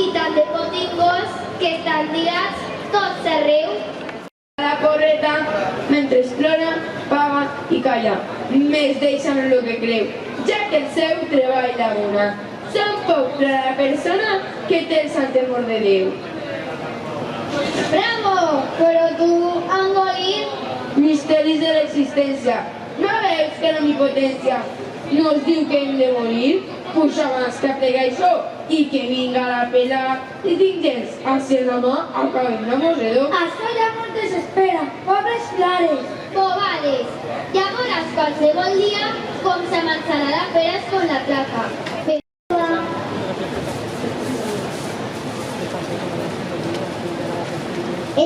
I tant de potingos que estan tirats tots arreu. La pobreta, mentre plora, paga i calla. Més deixen el que creu, ja que el seu treball l'abona. Són poc per a la persona que té el sant temor de Déu. Bravo! Però tu, Angolí... Misteris de l'existència. No veus que l'omnipotència no us diu que hem de morir? Puja abans que aplega això i que vinga la pela i tingués així en la mà acabem la mosedor. Això ja no desespera, pobres clares. Bobades! Ja veuràs qualsevol dia com s'amansarà la peres con la placa.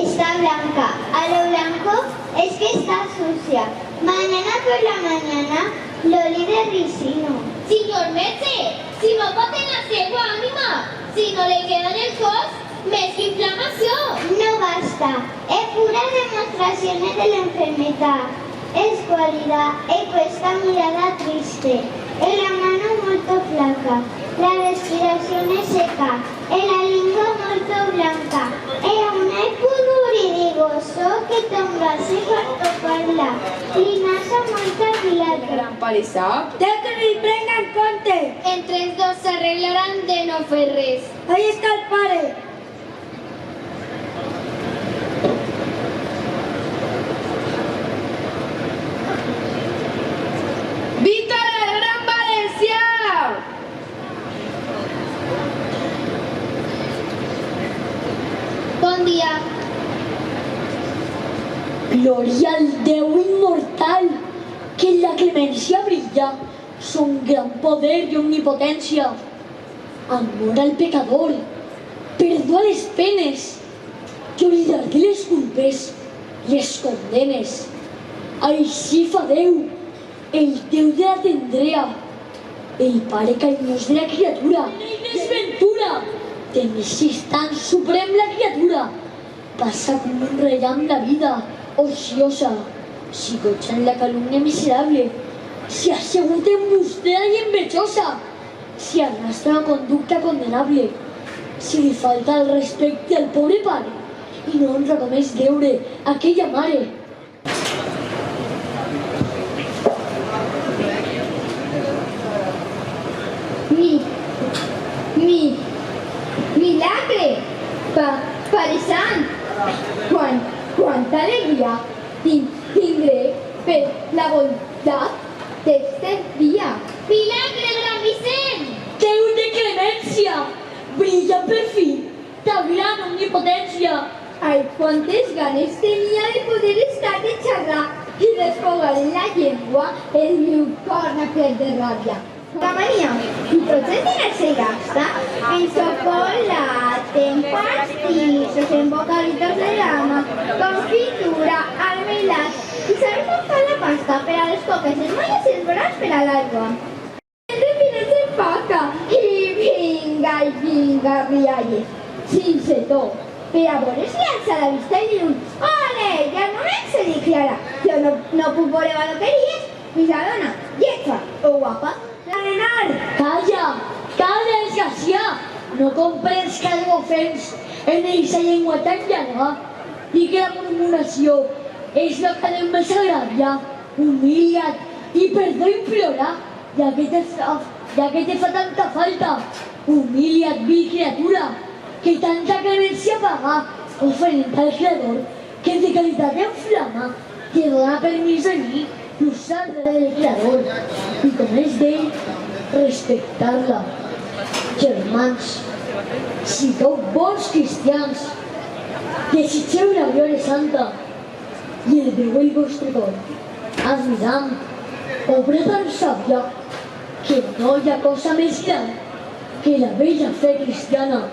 Está blanca. A lo blanco es que está sucia. Mañana por la mañana l'oli de ricino. Señor Merce, si no pot en la seva ànima, si no le queda en el cos, més que inflamació. No basta. Es pura demostración de la enfermedad. Es cualidad y cuesta mirada triste. En la mano molto flaca. La respiración es seca. En la lengua molto blanca. E un pudor rigoso que tombase cuando parla. Li nasa molta vilata. Gran palissà. Té que no hi prenguin compte. Entre els dos s'arreglaran de no fer res. Ahí està el pare. Víctor el Gran Valencià! Bon dia. Gloria al Déu inmortal, que en la clemència brilla son gran poder i omnipotència. Amor al pecador, perdó a les penes i oblidar-te les culpes, les condenes. Així fa Déu, el Déu de la tendrea, el Pare carinyós de la criatura. Desventura, de més instant suprem la criatura, passa com un rellam la vida, ociosa, si goig en la calúmnia miserable, si ha assegut embustera i envejosa, si arrastra una conducta condenable, si li falta el respecte al pobre pare i no honra com és deure aquella mare. Milagre! Pare Sant! Quanta alegria tindré per la bondat d'este dia! Milagre, gran Vicent! Déu de clemència, brilla per fi ta gran omnipotència. Ai, quantes ganes tenia de poder estar de xerrar i desfogar en la llengua el meu cor naquet de ràbia. La mania, i tots els diners se gasta en xocolate, en pastissos, en bocaditos de llama, confitura, almelat. I sabes on fa la pasta per a les coques, les malles i els braç per a l'aigua. El refinat s'empaca i vinga, rialles, sense to. Per a veure si alça la vista i diu: «Ole, ja el moment se li clara. Jo no puc veure baloteries, missa dona, lletja o guapa». Arenar! Calla! Calla, desgraciat! No comprens que algo fens en eixa llengua tan llarga i que la murmuració és el que Déu més agràvia. Humilia't i perdó implora, ja que te fa tanta falta. Humilia't, vil criatura, que tanta clemència paga, oferint al Creador, que de caritat en flama te dona permís de venir l'usar del Creador i com és d'ell, respectar-la. Germans, sigueu bons cristians, desitgeu la glòria santa i eleveu el vostre cor, admirant, obra tan sàvia, que no hi ha cosa més gran que la bella fe cristiana.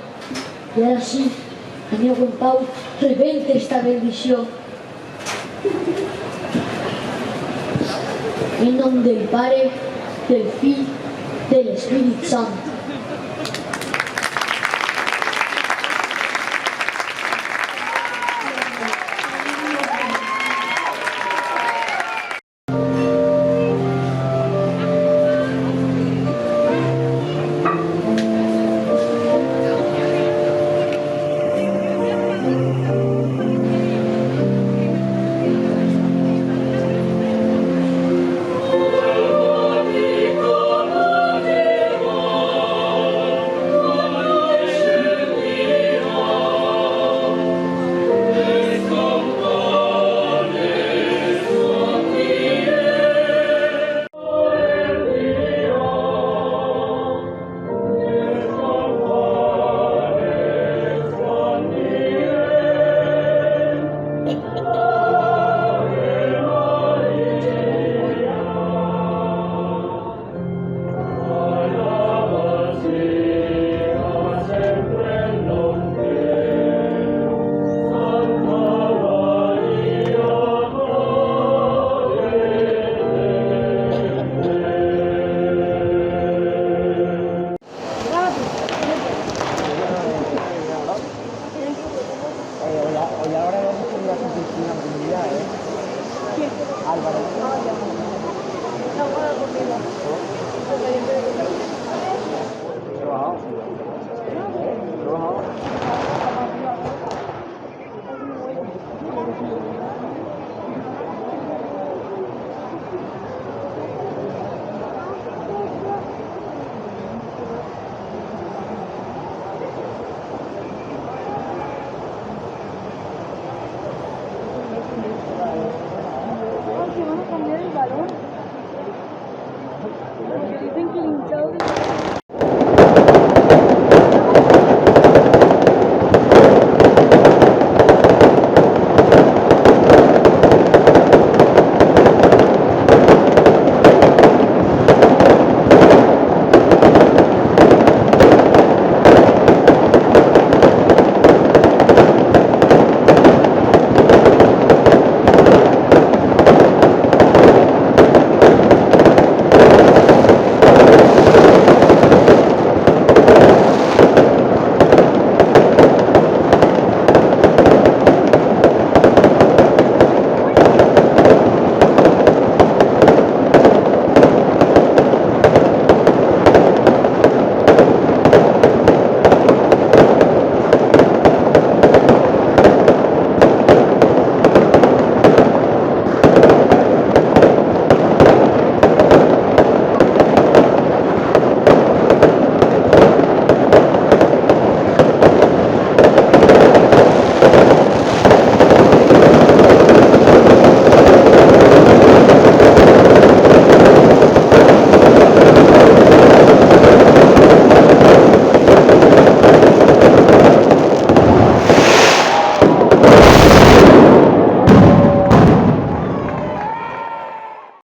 I ara sí, aneu en pau, rebent esta bendició. En nom del Pare, del Fill, de l'Espírit Sant.